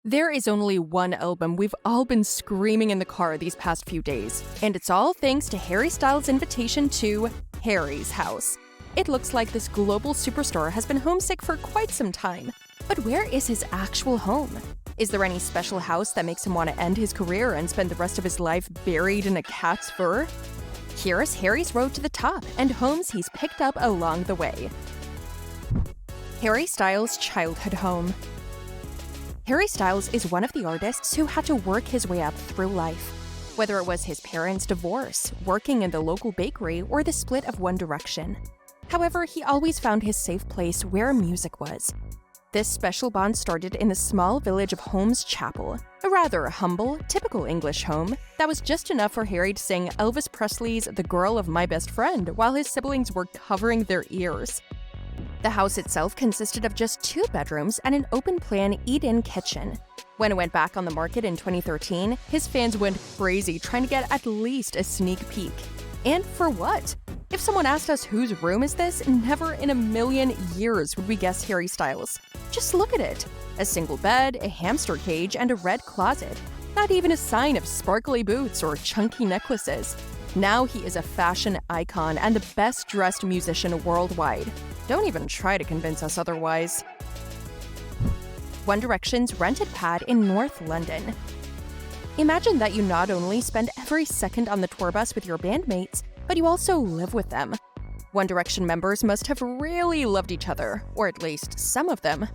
There is only one album we've all been screaming in the car these past few days, and it's all thanks to Harry Styles' invitation to Harry's house. It looks like this global superstar has been homesick for quite some time. But where is his actual home? Is there any special house that makes him want to end his career and spend the rest of his life buried in a cat's fur? Here's Harry's road to the top and homes he's picked up along the way. Harry Styles' childhood home. Harry Styles is one of the artists who had to work his way up through life. Whether it was his parents' divorce, working in the local bakery, or the split of One Direction. However, he always found his safe place where music was. This special bond started in the small village of Holmes Chapel, a rather humble, typical English home that was just enough for Harry to sing Elvis Presley's "The Girl of My Best Friend" while his siblings were covering their ears. The house itself consisted of just 2 bedrooms and an open-plan eat-in kitchen. When it went back on the market in 2013, his fans went crazy trying to get at least a sneak peek. And for what? If someone asked us whose room is this, never in a million years would we guess Harry Styles. Just look at it. A single bed, a hamster cage, and a red closet. Not even a sign of sparkly boots or chunky necklaces. Now he is a fashion icon and the best-dressed musician worldwide. Don't even try to convince us otherwise. One Direction's rented pad in North London. Imagine that you not only spend every second on the tour bus with your bandmates, but you also live with them. One Direction members must have really loved each other, or at least some of them.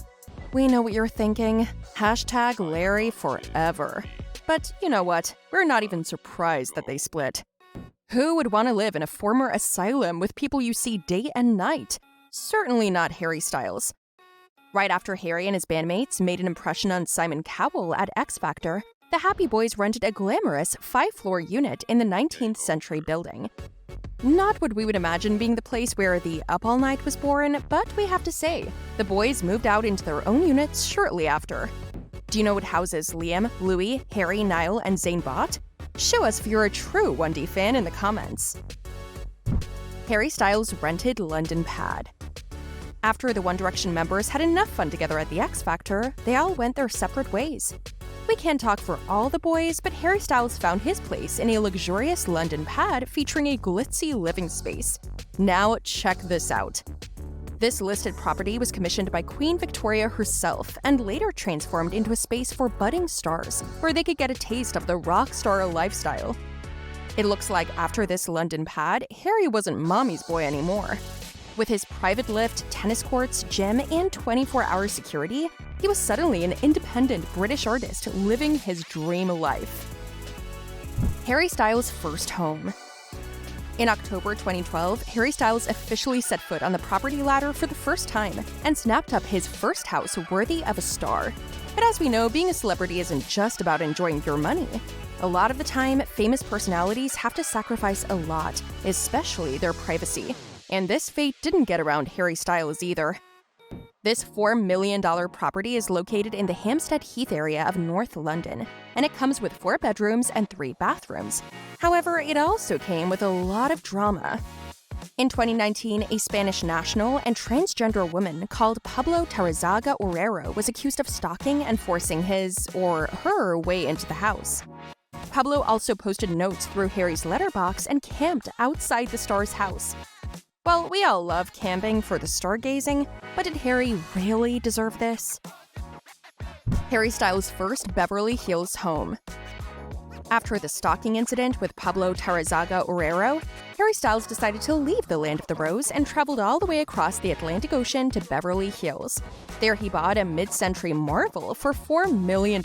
We know what you're thinking. Hashtag Larry forever. But you know what? We're not even surprised that they split. Who would want to live in a former asylum with people you see day and night? Certainly not Harry Styles. Right after Harry and his bandmates made an impression on Simon Cowell at X Factor, the Happy Boys rented a glamorous 5-floor unit in the 19th century building. Not what we would imagine being the place where the Up All Night was born, but we have to say, the boys moved out into their own units shortly after. Do you know what houses Liam, Louis, Harry, Niall, and Zayn bought? Show us if you're a true 1D fan in the comments. Harry Styles' rented London pad. After the One Direction members had enough fun together at the X Factor, they all went their separate ways. We can't talk for all the boys, but Harry Styles found his place in a luxurious London pad featuring a glitzy living space. Now check this out. This listed property was commissioned by Queen Victoria herself and later transformed into a space for budding stars, where they could get a taste of the rock star lifestyle. It looks like after this London pad, Harry wasn't mommy's boy anymore. With his private lift, tennis courts, gym, and 24-hour security, he was suddenly an independent British artist living his dream life. Harry Styles' first home. In October 2012, Harry Styles officially set foot on the property ladder for the first time and snapped up his first house worthy of a star. But as we know, being a celebrity isn't just about enjoying your money. A lot of the time, famous personalities have to sacrifice a lot, especially their privacy. And this fate didn't get around Harry Styles either. This $4 million property is located in the Hampstead Heath area of North London, and it comes with 4 bedrooms and 3 bathrooms. However, it also came with a lot of drama. In 2019, a Spanish national and transgender woman called Pablo Tarrazaga Orrero was accused of stalking and forcing his or her way into the house. Pablo also posted notes through Harry's letterbox and camped outside the star's house. Well, we all love camping for the stargazing, but did Harry really deserve this? Harry Styles' first Beverly Hills home. After the stalking incident with Pablo Tarrazaga Orrero, Harry Styles decided to leave the Land of the Rose and traveled all the way across the Atlantic Ocean to Beverly Hills. There he bought a mid-century marvel for $4 million.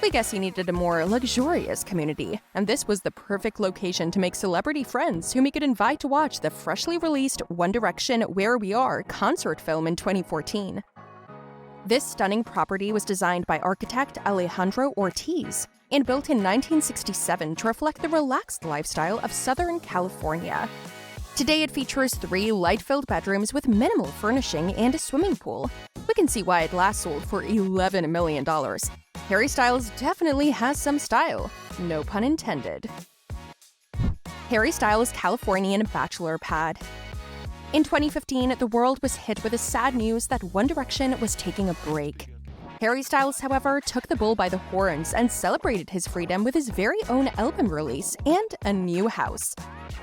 We guess he needed a more luxurious community, and this was the perfect location to make celebrity friends whom he could invite to watch the freshly released One Direction Where We Are concert film in 2014. This stunning property was designed by architect Alejandro Ortiz and built in 1967 to reflect the relaxed lifestyle of Southern California. Today it features 3 light-filled bedrooms with minimal furnishing and a swimming pool. We can see why it last sold for $11 million. Harry Styles definitely has some style, no pun intended. Harry Styles' Californian bachelor pad. In 2015, the world was hit with the sad news that One Direction was taking a break. Harry Styles, however, took the bull by the horns and celebrated his freedom with his very own album release and a new house.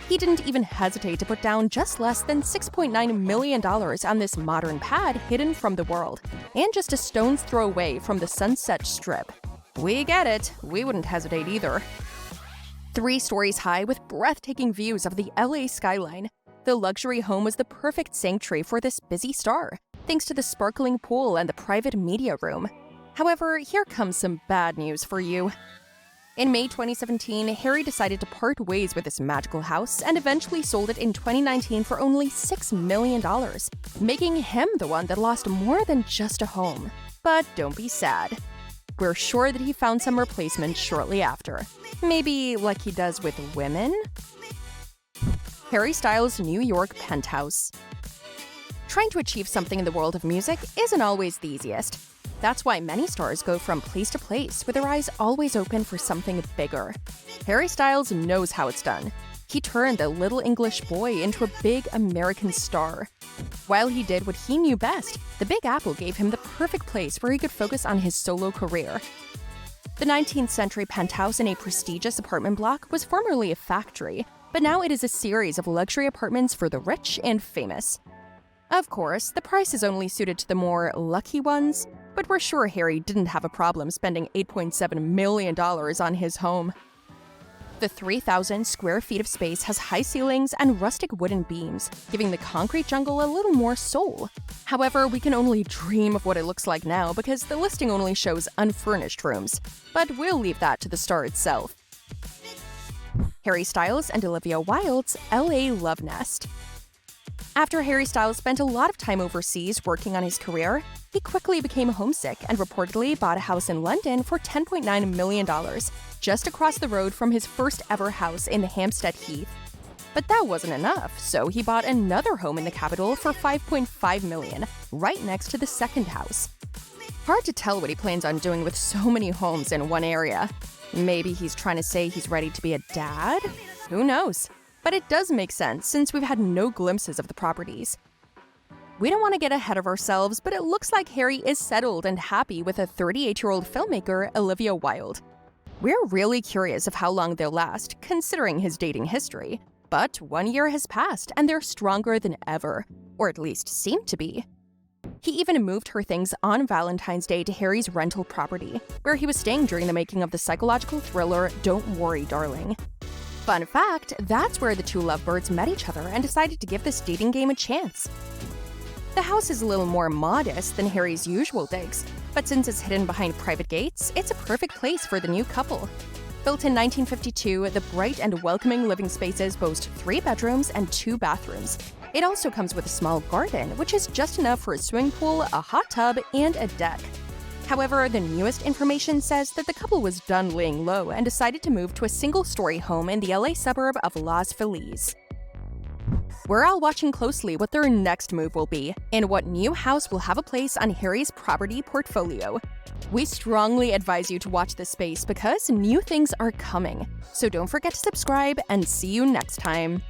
He didn't even hesitate to put down just less than $6.9 million on this modern pad hidden from the world, and just a stone's throw away from the Sunset Strip. We get it, we wouldn't hesitate either. 3 stories high with breathtaking views of the LA skyline, the luxury home was the perfect sanctuary for this busy star, thanks to the sparkling pool and the private media room. However, here comes some bad news for you. In May 2017, Harry decided to part ways with this magical house and eventually sold it in 2019 for only $6 million, making him the one that lost more than just a home. But don't be sad. We're sure that he found some replacement shortly after. Maybe like he does with women? Harry Styles' New York penthouse. Trying to achieve something in the world of music isn't always the easiest. That's why many stars go from place to place with their eyes always open for something bigger. Harry Styles knows how it's done. He turned a little English boy into a big American star. While he did what he knew best, the Big Apple gave him the perfect place where he could focus on his solo career. The 19th century penthouse in a prestigious apartment block was formerly a factory, but now it is a series of luxury apartments for the rich and famous. Of course, the price is only suited to the more lucky ones, but we're sure Harry didn't have a problem spending $8.7 million on his home. The 3,000 square feet of space has high ceilings and rustic wooden beams, giving the concrete jungle a little more soul. However, we can only dream of what it looks like now because the listing only shows unfurnished rooms, but we'll leave that to the star itself. Harry Styles and Olivia Wilde's LA Love Nest. After Harry Styles spent a lot of time overseas working on his career, he quickly became homesick and reportedly bought a house in London for $10.9 million, just across the road from his first ever house in the Hampstead Heath. But that wasn't enough, so he bought another home in the capital for $5.5 million, right next to the second house. Hard to tell what he plans on doing with so many homes in one area. Maybe he's trying to say he's ready to be a dad? Who knows? But it does make sense since we've had no glimpses of the properties. We don't want to get ahead of ourselves, but it looks like Harry is settled and happy with a 38-year-old filmmaker, Olivia Wilde. We're really curious of how long they'll last, considering his dating history. But 1 year has passed and they're stronger than ever, or at least seem to be. He even moved her things on Valentine's Day to Harry's rental property, where he was staying during the making of the psychological thriller Don't Worry, Darling. Fun fact, that's where the two lovebirds met each other and decided to give this dating game a chance. The house is a little more modest than Harry's usual digs, but since it's hidden behind private gates, it's a perfect place for the new couple. Built in 1952, the bright and welcoming living spaces boast 3 bedrooms and 2 bathrooms. It also comes with a small garden, which is just enough for a swimming pool, a hot tub, and a deck. However, the newest information says that the couple was done laying low and decided to move to a single-story home in the LA suburb of Los Feliz. We're all watching closely what their next move will be, and what new house will have a place on Harry's property portfolio. We strongly advise you to watch this space because new things are coming. So don't forget to subscribe and see you next time.